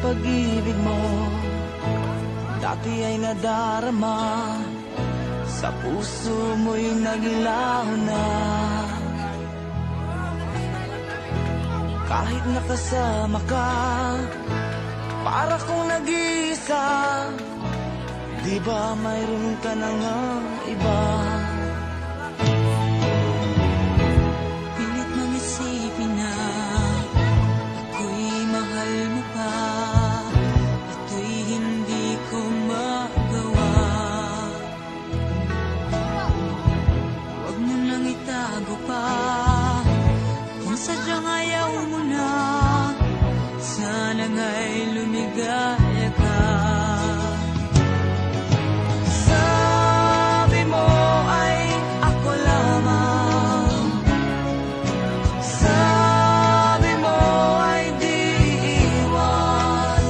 pag-ibig mo dati ay nadarama, sa puso mo'y nagilaw na. Kahit nakasama ka, para kong nag-iisa. Di ba mayroon ka na nga iba? Pilit nang isipin na ako'y mahal mo pa. Ito'y hindi ko magawa. Huwag mo nang itago pa kung sadyang ayaw mo na. Sana nga'y lumigaya ka. Sabi mo ay ako lamang, sabi mo ay di iwan,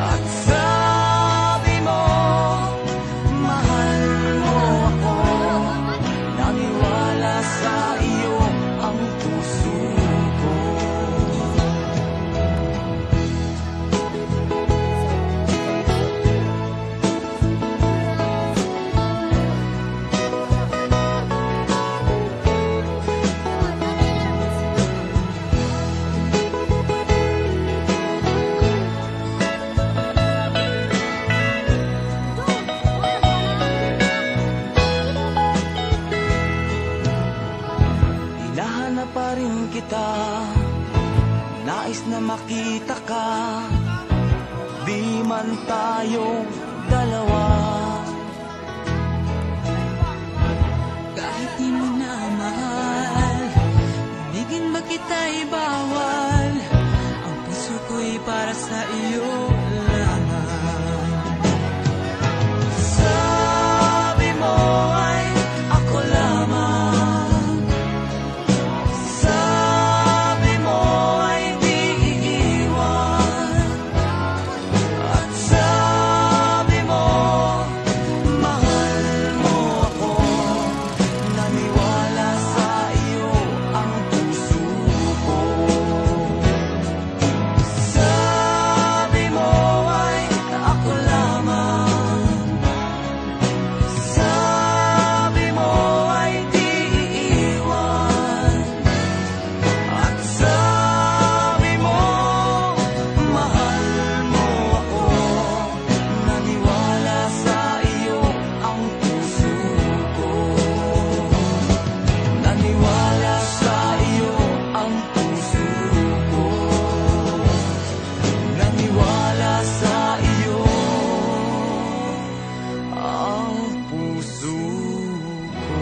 at sabi mo mahal mo ako. Naniwala sa iyo ang puso ko. Hinahanap pa rin kita, nais na makita ka. Di man tayong dalawa. Kahit di mo na mahal, ibigin ba kita'y bawal? Ang puso ko'y para sa iyo lamang. Sabi mo ay ako lamang, sabi mo ay di iiwan, at sabi mo mahal mo ako. Naniwala sa iyo ang puso ko. Sabi mo ay ako lamang, sabi mo ay di iiwan, at sabi mo mahal mo ako. Naniwala sa iyo ang puso ko. Naniwala sa iyo ang puso ko. Naniwala sa iyo ang puso ko.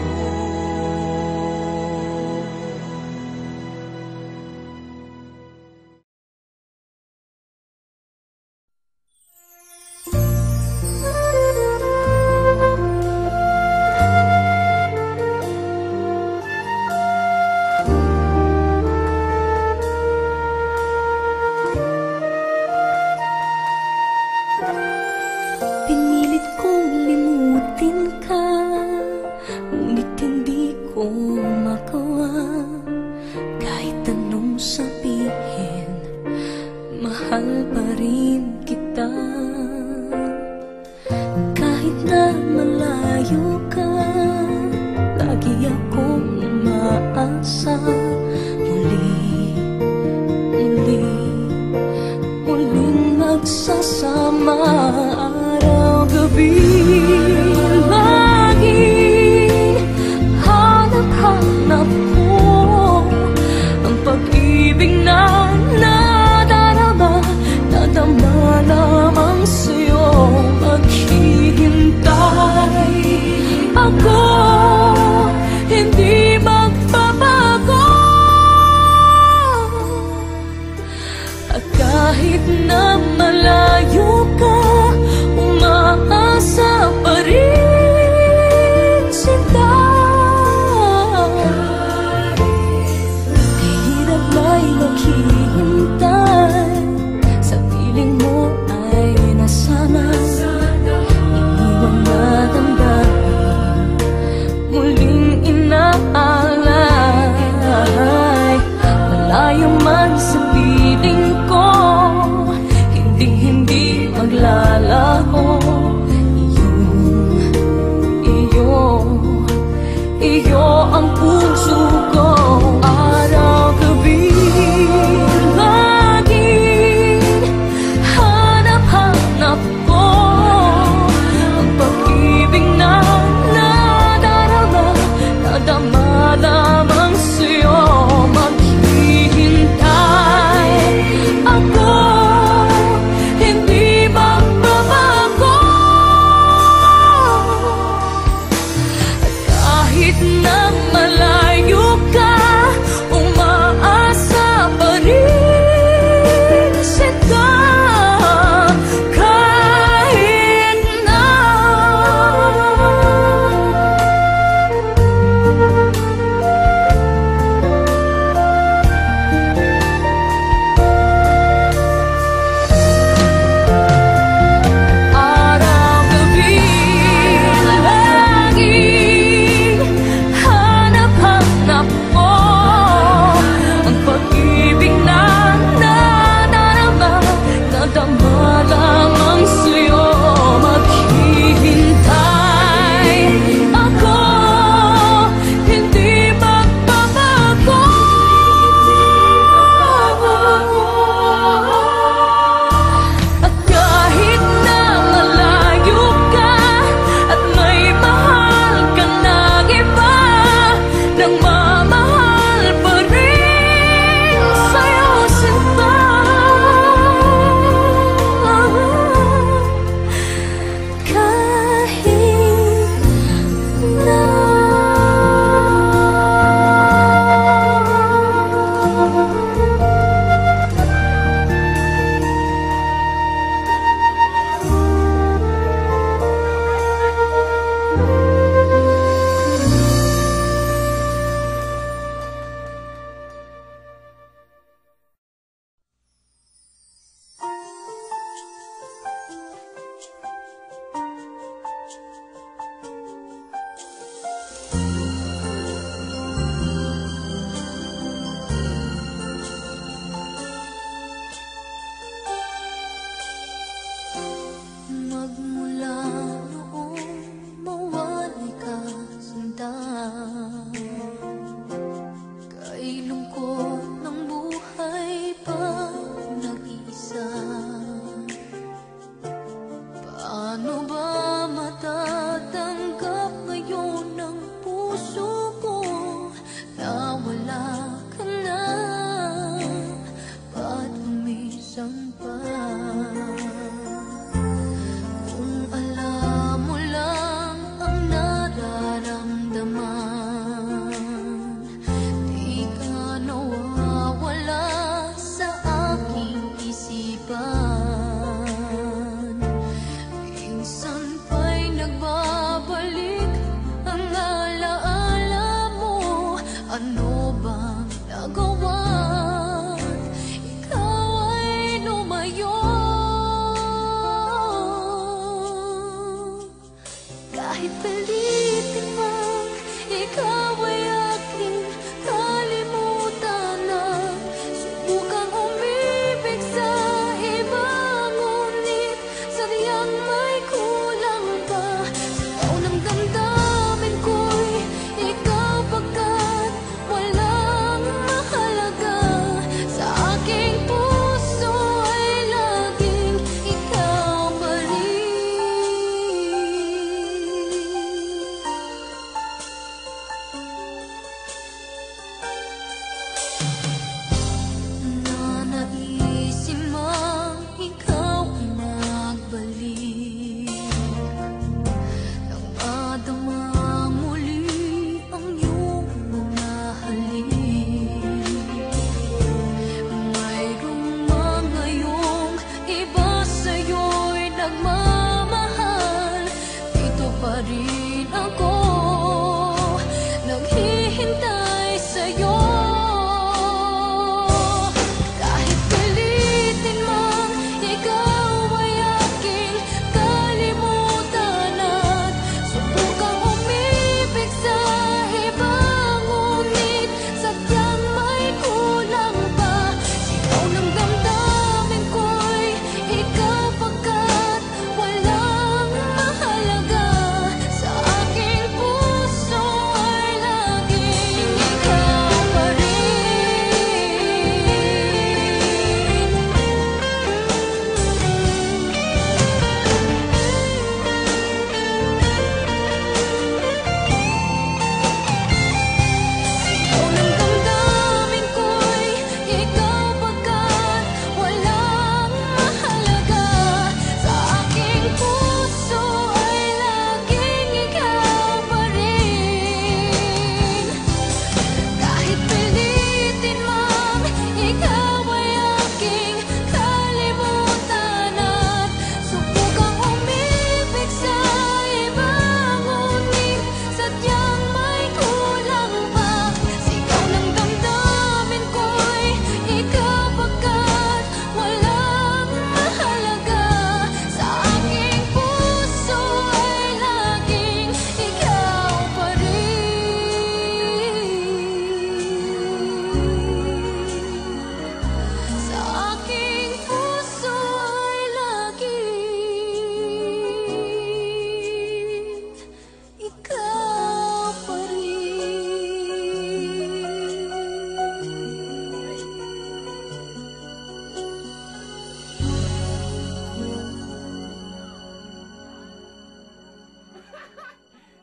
Pinilit kong limutin ka, ngunit hindi ko magawa. Kahit anong sabihin, mahal pa rin kita. Kahit na malayo ka, lagi akong umaasa. Muling magsasama araw-gabi. Laging hanap-hanap ko ang pag-ibig na nadarama. Nadama lamang sa'yo maghihintay. Ako hindi magbabago. At kahit na malayo ka, umaasa pa rin sinta. Hirap na'y maghihintay, sa piling mo ay nasana. Iniwan na damdamin, muling inaalay. Malayo man sa piling ko, naglalaho. Iyo ang puso ko. Araw-gabi laging hanap-hanap ko ang pag-ibig na nadarama, nadama lamang sa'yo. Maghihintay ako, hindi magbabago. Kahit na malayo ka, umaasa pa rin sila. Kahit na araw-gabi laging hanap-hanap ko ang pag-ibig na nadarama, nadama lamang sa'yo. Maghihintay ako, hindi magbabago. At kahit na malayo ka at may mahal ka ng iba, nagmamahal pa rin sa'yo sinta. Kahit na magmula noong mawalay ka sinta, kay lungkot ng buhay pa nag-iisa. Paano ba matatanggap ngayon ng puso ko na wala ka na? Ba't umisan pa? Kung alam mo lang ang nararamdaman, di ka nawawala sa aking isipan. Minsan pa'y nagbabalik ang alaala mo. Ano bang nagawa't ikaw ay lumayo? Kahit pilitin mang ikaw ay aking kalimutan na, subukang umibig sa iba, ngunit sadyang may kulang pa. Sigaw ng damdamin ko'y ikaw, pagkat walang mahalaga sa aking puso ay laging ikaw pa rin. Nanaisin mang ikaw ay magbalik, nang madama muli ang iyong mga halik. Mayroong mga iyong iba sa'yo'y nagmamahal, dito pa rin ako naghihintay sa'yo. Kahit pilitin mang ikaw ay aking kalimutan at subukang umibig sa iba, ngunit sadyang may kulang pa. Sigaw ng damdamin ko'y ikaw, pagkat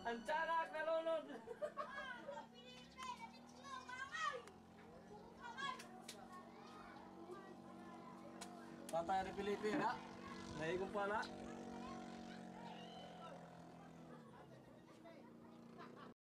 Ang tiyanak nalunod. Tatay ni Pilipin ha. Naigong pa na.